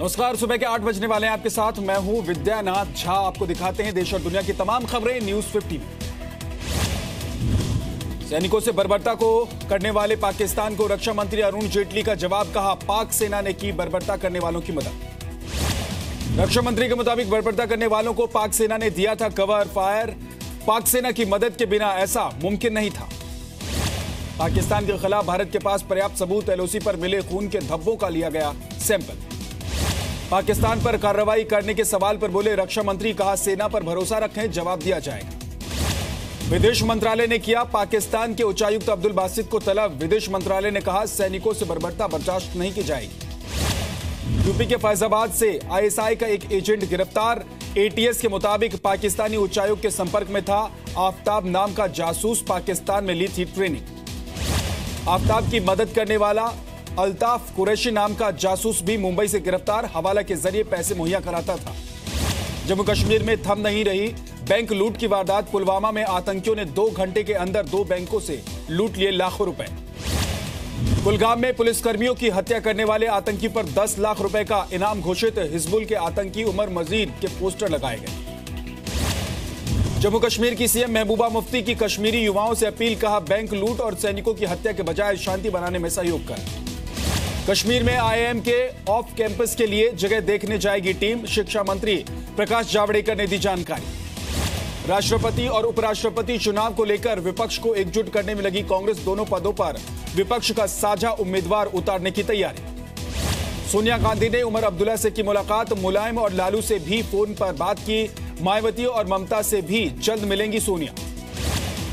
नमस्कार, सुबह के 8 बजने वाले हैं। आपके साथ मैं हूं विद्यानाथ झा। आपको दिखाते हैं देश और दुनिया की तमाम खबरें न्यूज 50 में। सैनिकों से बर्बरता को करने वाले पाकिस्तान को रक्षा मंत्री अरुण जेटली का जवाब, कहा पाक सेना ने की बर्बरता करने वालों की मदद। रक्षा मंत्री के मुताबिक बर्बरता करने वालों को पाक सेना ने दिया था कवर फायर। पाक सेना की मदद के बिना ऐसा मुमकिन नहीं था। पाकिस्तान के खिलाफ भारत के पास पर्याप्त सबूत, एलओसी पर मिले खून के धब्बों का लिया गया सैंपल। पाकिस्तान पर कार्रवाई करने के सवाल पर बोले रक्षा मंत्री, कहा सेना पर भरोसा रखें, जवाब दिया जाएगा। विदेश मंत्रालय ने किया पाकिस्तान के उच्चायुक्त अब्दुल बासित को तलब। विदेश मंत्रालय ने कहा सैनिकों से बर्बरता बर्दाश्त नहीं की जाएगी। यूपी के फैजाबाद से आईएसआई का एक एजेंट गिरफ्तार। एटीएस के मुताबिक पाकिस्तानी उच्चायुक्त के संपर्क में था। आफ्ताब नाम का जासूस पाकिस्तान में ली थी ट्रेनिंग। आफ्ताब की मदद करने वाला अल्ताफ कुरैशी नाम का जासूस भी मुंबई से गिरफ्तार। हवाला के जरिए पैसे मुहैया कराता था। जम्मू कश्मीर में थम नहीं रही बैंक लूट की वारदात। पुलवामा में आतंकियों ने 2 घंटे के अंदर 2 बैंकों से लूट लिए लाखों रुपए। कुलगाम में पुलिसकर्मियों की हत्या करने वाले आतंकी पर 10 लाख रुपए का इनाम घोषित। हिजबुल के आतंकी उमर मजीद के पोस्टर लगाए गए। जम्मू कश्मीर की सीएम महबूबा मुफ्ती की कश्मीरी युवाओं से अपील, कहा बैंक लूट और सैनिकों की हत्या के बजाय शांति बनाने में सहयोग करें। कश्मीर में आईआईएम के ऑफ कैंपस के लिए जगह देखने जाएगी टीम। शिक्षा मंत्री प्रकाश जावड़ेकर ने दी जानकारी। राष्ट्रपति और उपराष्ट्रपति चुनाव को लेकर विपक्ष को एकजुट करने में लगी कांग्रेस। दोनों पदों पर विपक्ष का साझा उम्मीदवार उतारने की तैयारी। सोनिया गांधी ने उमर अब्दुल्ला से की मुलाकात। मुलायम और लालू से भी फोन पर बात की। मायावती और ममता से भी जल्द मिलेंगी सोनिया।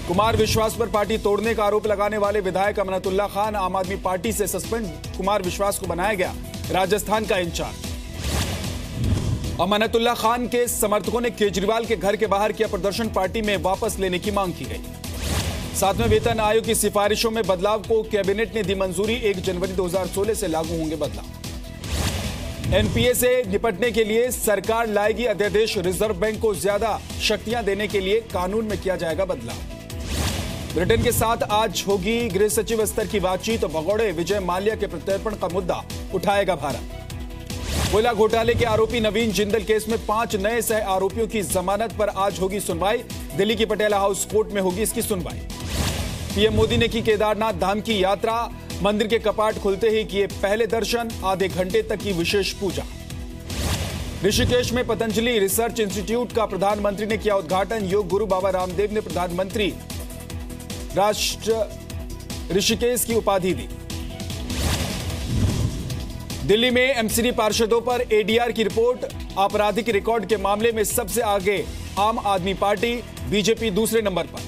कुमार विश्वास पर पार्टी तोड़ने का आरोप लगाने वाले विधायक अमनतुल्ला खान आम आदमी पार्टी से सस्पेंड। कुमार विश्वास को बनाया गया राजस्थान का इंचार्ज। अमनतुल्ला खान के समर्थकों ने केजरीवाल के घर के बाहर किया प्रदर्शन। पार्टी में वापस लेने की मांग की गई। 7वें वेतन आयोग की सिफारिशों में बदलाव को कैबिनेट ने दी मंजूरी। 1 जनवरी 2016 से लागू होंगे बदलाव। एनपीए से निपटने के लिए सरकार लाएगी अध्यादेश। रिजर्व बैंक को ज्यादा शक्तियां देने के लिए कानून में किया जाएगा बदलाव। ब्रिटेन के साथ आज होगी गृह सचिव स्तर की बातचीत। भगोड़े विजय माल्या के प्रत्यर्पण का मुद्दा उठाएगा भारत। कोयला घोटाले के आरोपी नवीन जिंदल केस में 5 नए सह आरोपियों की जमानत पर आज होगी सुनवाई। दिल्ली की पटियाला हाउस कोर्ट में होगी इसकी सुनवाई। पीएम मोदी ने की केदारनाथ धाम की यात्रा। मंदिर के कपाट खुलते ही किए पहले दर्शन। आधे घंटे तक की विशेष पूजा। ऋषिकेश में पतंजलि रिसर्च इंस्टीट्यूट का प्रधानमंत्री ने किया उद्घाटन। योग गुरु बाबा रामदेव ने प्रधानमंत्री राष्ट्र ऋषिकेश की उपाधि दी। दिल्ली में एमसीडी पार्षदों पर एडीआर की रिपोर्ट। आपराधिक रिकॉर्ड के मामले में सबसे आगे आम आदमी पार्टी, बीजेपी दूसरे नंबर पर।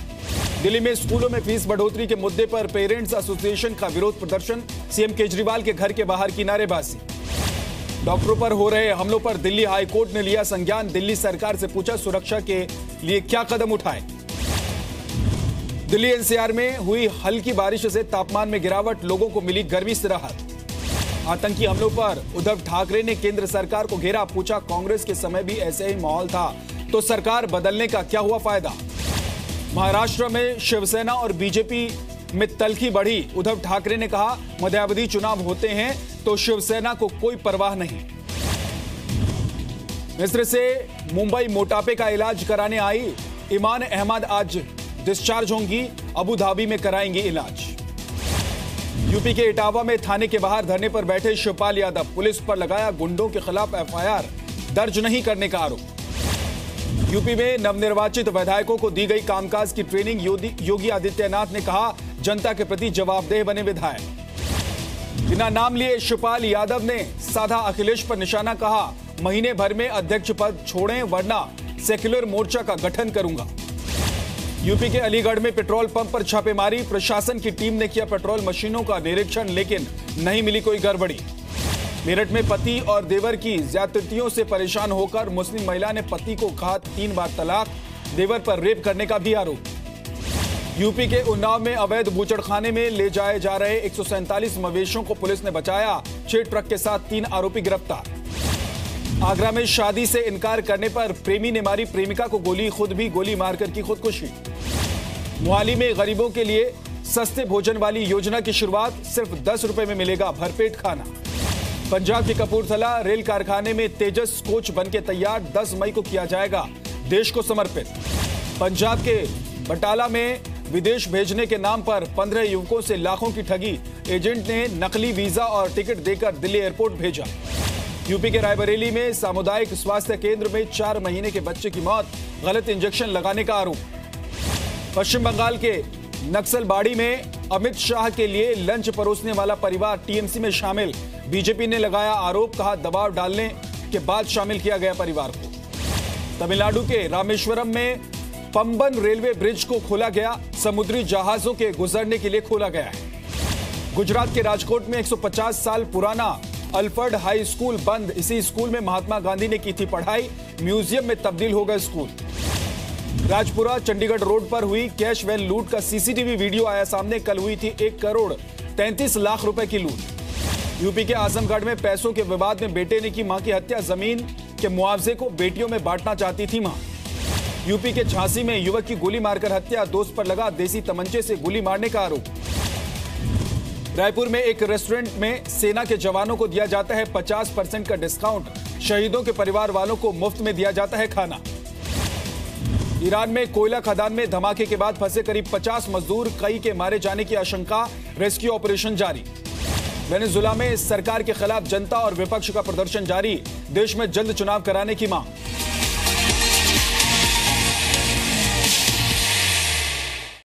दिल्ली में स्कूलों में फीस बढ़ोतरी के मुद्दे पर पेरेंट्स एसोसिएशन का विरोध प्रदर्शन। सीएम केजरीवाल के घर के बाहर की नारेबाजी। डॉक्टरों पर हो रहे हमलों पर दिल्ली हाईकोर्ट ने लिया संज्ञान। दिल्ली सरकार से पूछा सुरक्षा के लिए क्या कदम उठाए। दिल्ली एनसीआर में हुई हल्की बारिश से तापमान में गिरावट। लोगों को मिली गर्मी से राहत। आतंकी हमलों पर उद्धव ठाकरे ने केंद्र सरकार को घेरा। पूछा कांग्रेस के समय भी ऐसे ही माहौल था तो सरकार बदलने का क्या हुआ फायदा। महाराष्ट्र में शिवसेना और बीजेपी में तल्खी बढ़ी। उद्धव ठाकरे ने कहा मध्यावधि चुनाव होते हैं तो शिवसेना को कोई परवाह नहीं। मिस्र से मुंबई मोटापे का इलाज कराने आई ईमान अहमद आज डिस्चार्ज होंगी। अबू धाबी में कराएंगी इलाज। यूपी के इटावा में थाने के बाहर धरने पर बैठे शिवपाल यादव। पुलिस पर लगाया गुंडों के खिलाफ एफआईआर दर्ज नहीं करने का आरोप। यूपी में नवनिर्वाचित विधायकों को दी गई कामकाज की ट्रेनिंग। योगी आदित्यनाथ ने कहा जनता के प्रति जवाबदेह बने विधायक। बिना नाम लिए शिवपाल यादव ने साधा अखिलेश पर निशाना। कहा महीने भर में अध्यक्ष पद छोड़ें वरना सेक्युलर मोर्चा का गठन करूंगा। यूपी के अलीगढ़ में पेट्रोल पंप पर छापेमारी। प्रशासन की टीम ने किया पेट्रोल मशीनों का निरीक्षण लेकिन नहीं मिली कोई गड़बड़ी। मेरठ में पति और देवर की ज्यादतियों से परेशान होकर मुस्लिम महिला ने पति को कहा 3 बार तलाक। देवर पर रेप करने का भी आरोप। यूपी के उन्नाव में अवैध बूचड़खाने में ले जाए जा रहे 147 मवेशियों को पुलिस ने बचाया। 6 ट्रक के साथ 3 आरोपी गिरफ्तार। आगरा में शादी से इनकार करने पर प्रेमी ने मारी प्रेमिका को गोली। खुद भी गोली मारकर की खुदकुशी। मोहाली में गरीबों के लिए सस्ते भोजन वाली योजना की शुरुआत। सिर्फ 10 रुपए में मिलेगा भरपेट खाना। पंजाब के कपूरथला रेल कारखाने में तेजस कोच बनके तैयार, 10 मई को किया जाएगा देश को समर्पित। पंजाब के बटाला में विदेश भेजने के नाम पर 15 युवकों से लाखों की ठगी, एजेंट ने नकली वीजा और टिकट देकर दिल्ली एयरपोर्ट भेजा। यूपी के रायबरेली में सामुदायिक स्वास्थ्य केंद्र में 4 महीने के बच्चे की मौत, गलत इंजेक्शन लगाने का आरोप। पश्चिम बंगाल के नक्सलबाड़ी में अमित शाह के लिए लंच परोसने वाला परिवार टीएमसी में शामिल, बीजेपी ने लगाया आरोप, कहा दबाव डालने के बाद शामिल किया गया परिवार को। तमिलनाडु के रामेश्वरम में पंबन रेलवे ब्रिज को खोला गया, समुद्री जहाजों के गुजरने के लिए खोला गया है। गुजरात के राजकोट में 150 साल पुराना अल्फर्ड हाई स्कूल बंद, इसी स्कूल में महात्मा गांधी ने की थी पढ़ाई, म्यूजियम में तब्दील होगा स्कूल। राजपुरा चंडीगढ़ रोड पर हुई कैश वैन लूट का सीसीटीवी वीडियो आया सामने, कल हुई थी 1 करोड़ 33 लाख रुपए की लूट। यूपी के आजमगढ़ में पैसों के विवाद में बेटे ने की मां की हत्या, जमीन के मुआवजे को बेटियों में बांटना चाहती थी मां। यूपी के झांसी में युवक की गोली मारकर हत्या, दोस्त पर लगा देसी तमंचे से गोली मारने का आरोप। रायपुर में एक रेस्टोरेंट में सेना के जवानों को दिया जाता है 50% का डिस्काउंट, शहीदों के परिवार वालों को मुफ्त में दिया जाता है खाना। ईरान में कोयला खदान में धमाके के बाद फंसे करीब 50 मजदूर, कई के मारे जाने की आशंका, रेस्क्यू ऑपरेशन जारी। वेनेजुएला में सरकार के खिलाफ जनता और विपक्ष का प्रदर्शन जारी, देश में जल्द चुनाव कराने की मांग।